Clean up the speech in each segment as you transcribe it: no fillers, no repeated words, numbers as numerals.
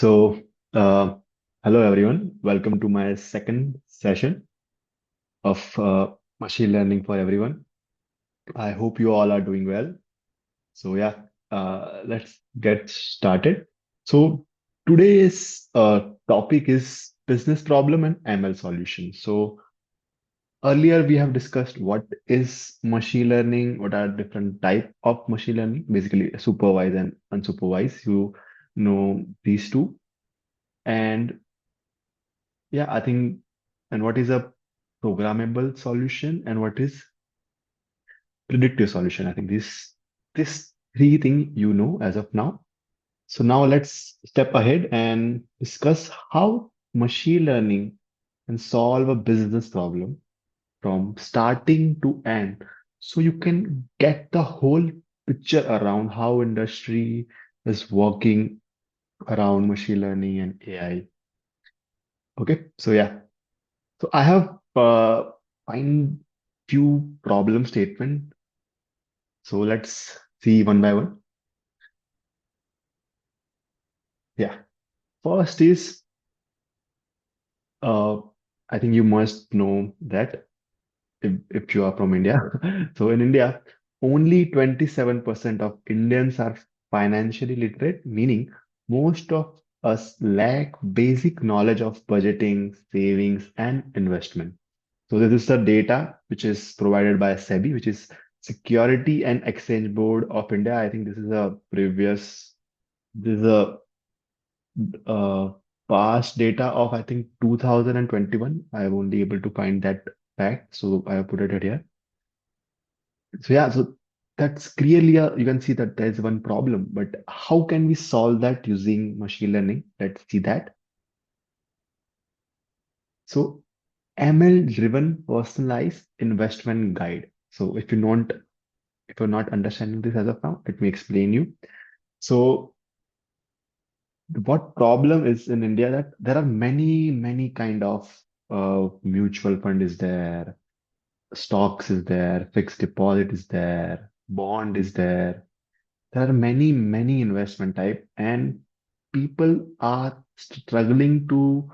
So, uh, hello everyone. Welcome to my second session of machine learning for everyone. I hope you all are doing well. So, yeah, let's get started. So, today's topic is business problem and ML solution. So, earlier we have discussed what is machine learning, what are different type of machine learning, basically supervised and unsupervised. You know these two. And yeah, I think, and what is a programmable solution and what is predictive solution? I think this three thing you know as of now. So now let's step ahead and discuss how machine learning can solve a business problem from starting to end. So you can get the whole picture around how industry is working around machine learning and AI. Okay, so yeah. So I have find few problem statement. So let's see one by one. Yeah. First is uh, I think you must know that if you are from India. So in India, only 27% of Indians are financially literate, meaning most of us lack basic knowledge of budgeting, savings, and investment. So this is the data which is provided by SEBI, which is Security and Exchange Board of India. I think this is a uh, past data of I think 2021. I am only able to find that fact, so I have put it here. So yeah, so that's clearly you can see that there's one problem, but how can we solve that using machine learning? Let's see that. So ML driven personalized investment guide. So if you're not understanding this as of now, let me explain you. So what problem is in India that there are many kind of mutual fund is there, stocks is there, fixed deposit is there, bond is there. There are many investment type, and people are struggling to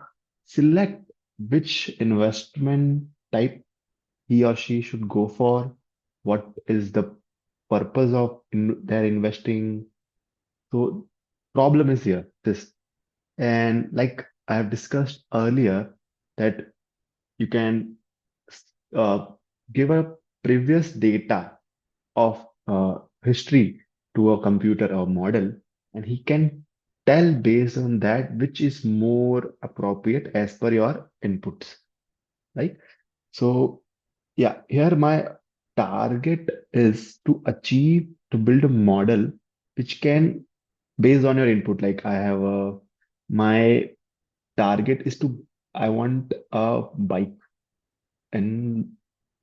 select which investment type he or she should go for. What is the purpose of their investing? So problem is here. This and like I have discussed earlier that you can uh, give a previous data of history to a computer or model, and he can tell based on that which is more appropriate as per your inputs, right? So yeah, here my target is to build a model which can based on your input. Like I have a my target is to I want a bike in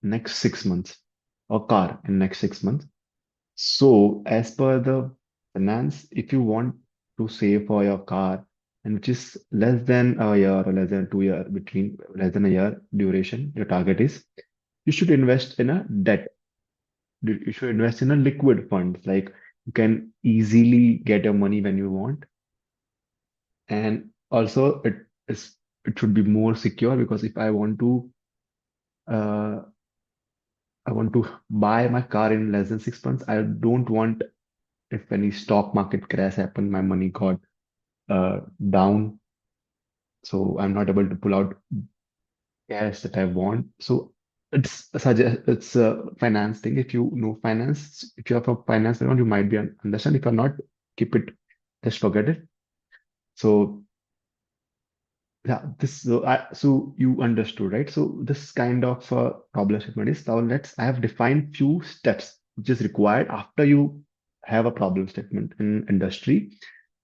next 6 months or car in next 6 months. So as per the finance, if you want to save for your car and which is less than a year or less than 2 year between less than a year duration, your target is you should invest in a debt. You should invest in a liquid fund. Like you can easily get your money when you want. And also it should be more secure because if uh, I want to buy my car in less than 6 months, I don't want if any stock market crash happened, my money got down, so I'm not able to pull out cash that I want. So it's a finance thing. If you know finance, if you're from finance background, you might be understand. If you're not, keep it, just forget it. So yeah, so you understood, right? So this kind of problem statement is now I have defined few steps which is required after you have a problem statement in industry.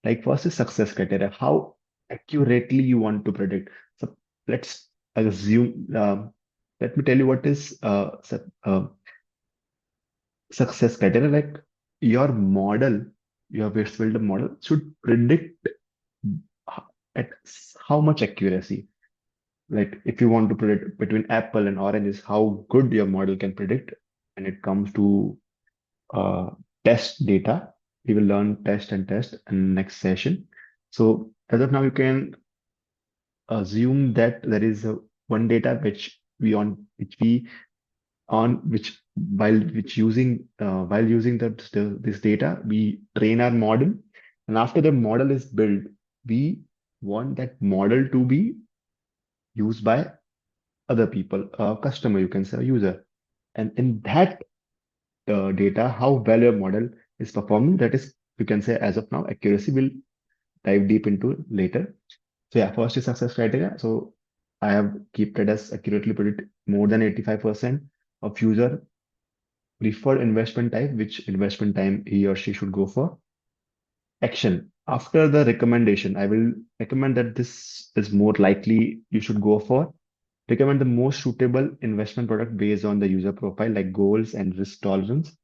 Like first is success criteria, how accurately you want to predict. So let's assume, let me tell you what is success criteria. Like your model, you have built a model should predict h- at how much accuracy. Like if you want to predict between apple and oranges, how good your model can predict when it comes to uh, test data. We will learn test and test in next session. So as of now, you can assume that there is one data which we on which while using this data, we train our model, and after the model is built, we want that model to be used by other people, a customer, you can say, a user. And in that data, how well your model is performing, that is, you can say, as of now, accuracy will dive deep into later. So yeah, first is success criteria. So I have kept it as accurately predict more than 85% of user preferred investment type, which investment time he or she should go for. Action. After the recommendation, I will recommend that this is more likely you should go for. Recommend the most suitable investment product based on the user profile, like goals and risk tolerance.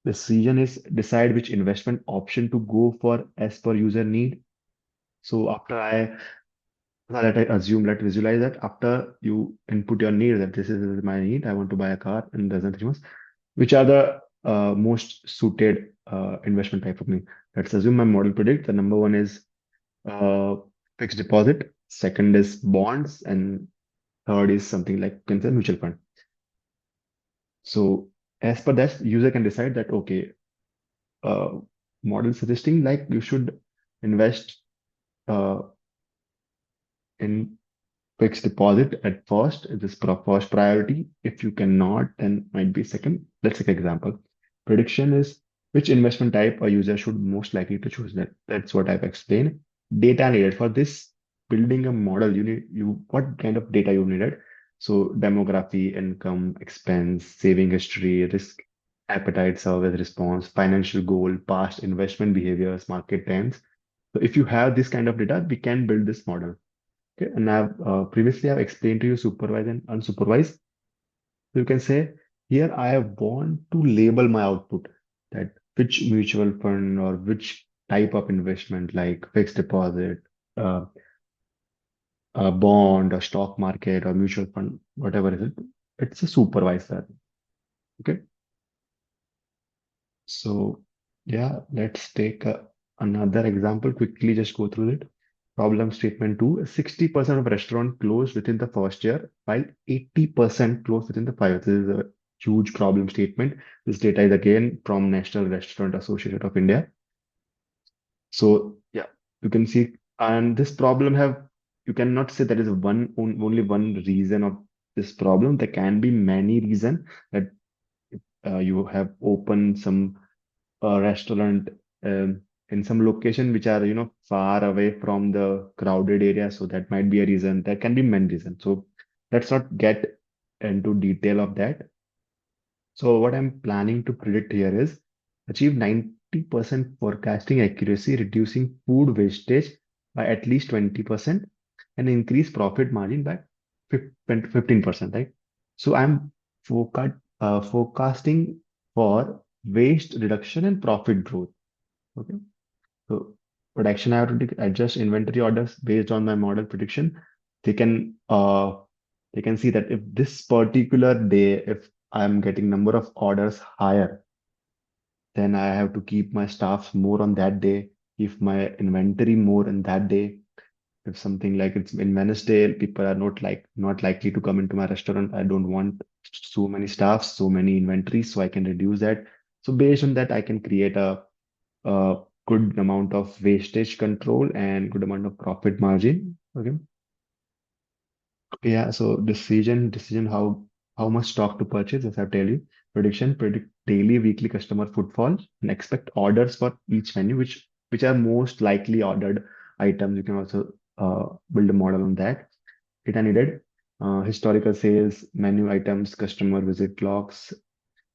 The decision is decide which investment option to go for as per user need. So after I let I assume, let visualize that after you input your need, that this is my need, I want to buy a car in less than 3 months. Which are the most suited investment type for me? Let's assume my model predict the number one is uh, fixed deposit, second is bonds, and third is something like, you can say, mutual fund. So as per that, user can decide that okay, uh, model suggesting like you should invest uh, in fixed deposit at first. It is first priority. If you cannot, then might be second. Let's take example. Prediction is which investment type a user should most likely to choose. That's what I've explained. Data needed for this building a model. You need you what kind of data you needed. So demography, income, expense, saving history, risk appetite, service response, financial goal, past investment behaviors, market trends. So if you have this kind of data, we can build this model. Okay, and I've explained to you supervised and unsupervised. So you can say here I want to label my output, that which mutual fund or which type of investment, like fixed deposit, uh, a bond, or stock market, or mutual fund, whatever is it. It's a supervisor. Okay, so yeah, let's take another example. Quickly, just go through it. Problem statement two, 60% of restaurant closed within the first year, while 80% closed within the 5 years. This is a huge problem statement. This data is again from National Restaurant Association of India. So yeah, you can see, and this problem have, you cannot say there is only one reason of this problem. There can be many reasons that you have opened some restaurant in some location which are far away from the crowded area, so that might be a reason. There can be many reasons, so let's not get into detail of that. So what I'm planning to predict here is achieve 90% forecasting accuracy, reducing food wastage by at least 20%, and increase profit margin by 15%, right? So I'm forecasting for waste reduction and profit growth. Okay. So what action I have to take? Adjust inventory orders based on my model prediction. They can uh they can see that if this particular day, if I'm getting number of orders higher, then I have to keep my staff more on that day. If my inventory more in that day, if something like it's in Wednesday, people are not likely to come into my restaurant. I don't want so many staff, so many inventories, so I can reduce that. So based on that, I can create a good amount of wastage control and good amount of profit margin. Okay. Yeah. So decision how much stock to purchase, as I tell you. Predict daily, weekly customer footfall and expect orders for each menu, which are most likely ordered items. You can also build a model on that. Data needed. Historical sales, menu items, customer visit logs,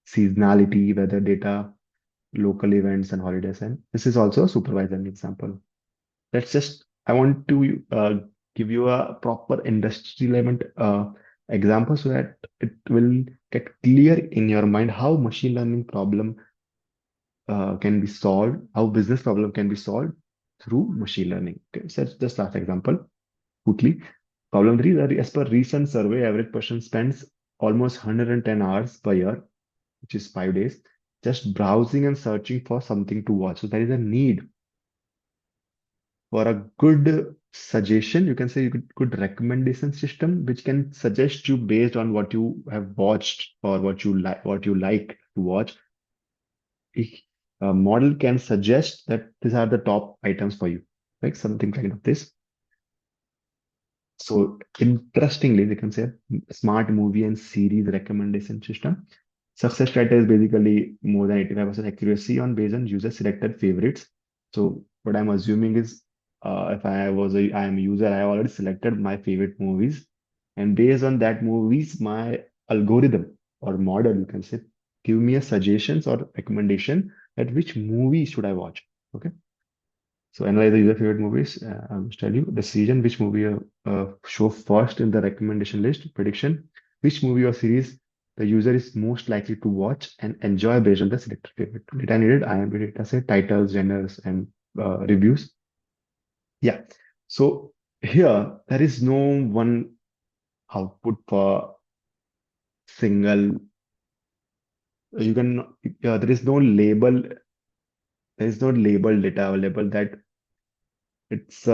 seasonality, weather data, local events and holidays. And this is also a supervisor example. I want to give you a proper industry relevant example so that it will get clear in your mind how machine learning problem can be solved, how business problem can be solved through machine learning. Okay, so just last example quickly. Problem three, that as per recent survey, average person spends almost 110 hours per year, which is 5 days, just browsing and searching for something to watch. So there is a need for a good suggestion. You can say you could good recommendation system which can suggest you based on what you have watched or what you like to watch. A model can suggest that these are the top items for you, like something kind of this. So interestingly, they can say smart movie and series recommendation system. Success criteria is basically more than 85% accuracy on based on user selected favorites. So what I'm assuming is, if I am a user, I have already selected my favorite movies, and based on that movies, my algorithm or model, you can say, give me a suggestions or recommendation that which movie should I watch. Okay. So analyze the user favorite movies. I'll just tell you decision which movie show first in the recommendation list. Prediction which movie or series the user is most likely to watch and enjoy based on the selected favorite. Data needed. IMDb data set titles, genres, and reviews. Yeah. So here there is no one output for single. You can there is no label. There is no label data available that it's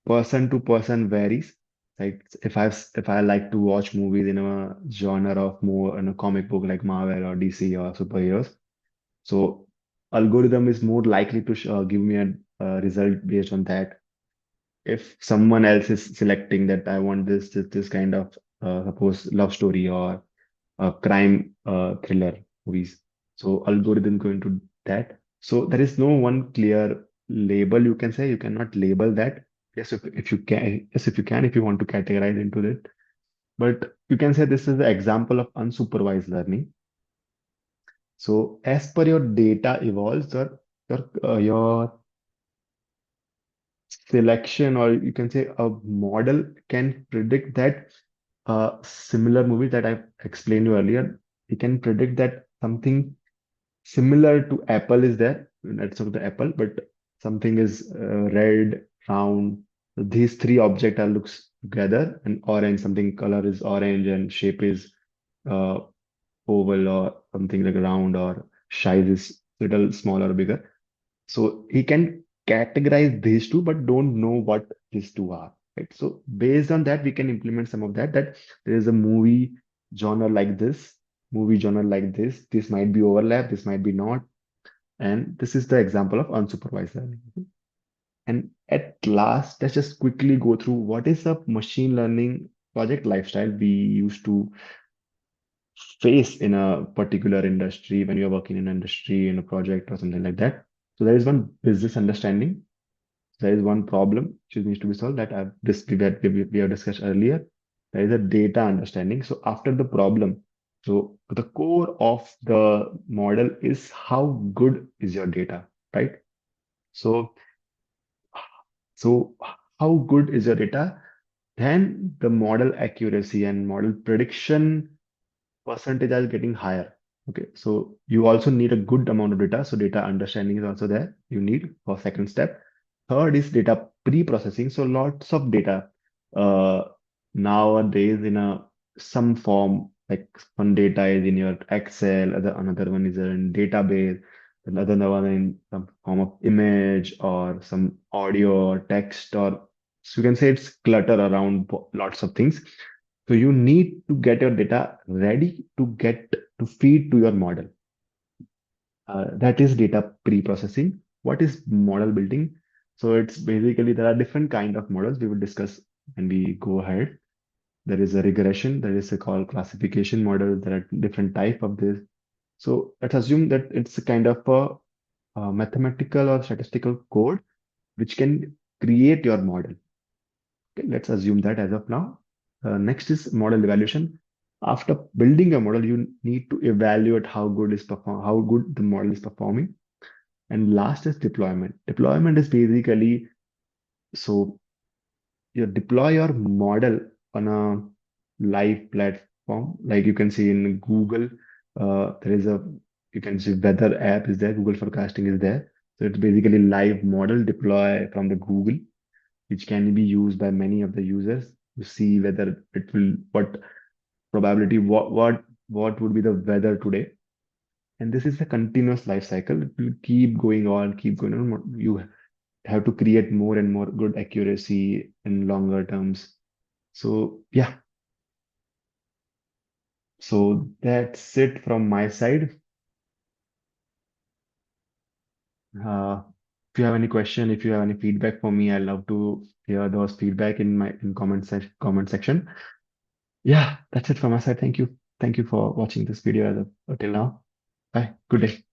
person to person varies. Like if I like to watch movies in a genre of more in a comic book like Marvel or DC or superheroes, so algorithm is more likely to give me a result based on that. If someone else is selecting that I want this kind of suppose love story or crime thriller movies. So algorithm going to that. So there is no one clear label you can say. You cannot label that. Yes, if you can, yes, if you can, if you want to categorize into it. But you can say this is the example of unsupervised learning. So as per your data evolves, your selection, or you can say a model can predict that similar movie that I've explained you earlier. It can predict that something similar to apple is there. Let's look at the apple, but something is red, round. These three objects are looks together, and orange, something color is orange and shape is uh, oval or something like round or size is little smaller or bigger. So he can categorize these two, but don't know what these two are. Right. So based on that, we can implement some of that. That there is a genre like this, movie genre like this. This might be overlap, this might be not. And this is the example of unsupervised learning. And at last, let's just quickly go through what is a machine learning project lifestyle we used to face in a particular industry when you're working in an industry in a project or something like that. So there is one business understanding. There is one problem which needs to be solved that we have discussed earlier. There is a data understanding. So after the problem, so the core of the model is how good is your data, right? So so how good is your data? Then the model accuracy and model prediction percentage are getting higher. Okay, so you also need a good amount of data. So data understanding is also there. You need for second step. Third is data pre-processing. So lots of data uh, nowadays in a some form. Like one data is in your Excel, another one is in database, another one in some form of image or some audio or text or so you can say it's clutter around lots of things. So you need to get your data ready to get to feed to your model. That is data pre-processing. What is model building? So it's basically there are different kind of models we will discuss when we go ahead. There is a regression, there is a called classification model. There are different type of this. So let's assume that it's a kind of a mathematical or statistical code which can create your model. Okay, let's assume that as of now. Next is model evaluation. After building a model, you need to evaluate how good the model is performing. And last is deployment. Deployment is basically so you deploy your model on a live platform, like you can see in Google. There is a you can see weather app is there. Google forecasting is there. So it's basically live model deploy from the Google which can be used by many of the users to see whether it will what probability what what would be the weather today. And this is a continuous life cycle. It will keep going on, keep going on. You have to create more and more good accuracy in longer terms. So yeah, so that's it from my side. Uh, if you have any question, if you have any feedback for me, I love to hear those feedback in my in comment section. Yeah, that's it from my side. Thank you. Thank you for watching this video as of, till now. Bye. Good day.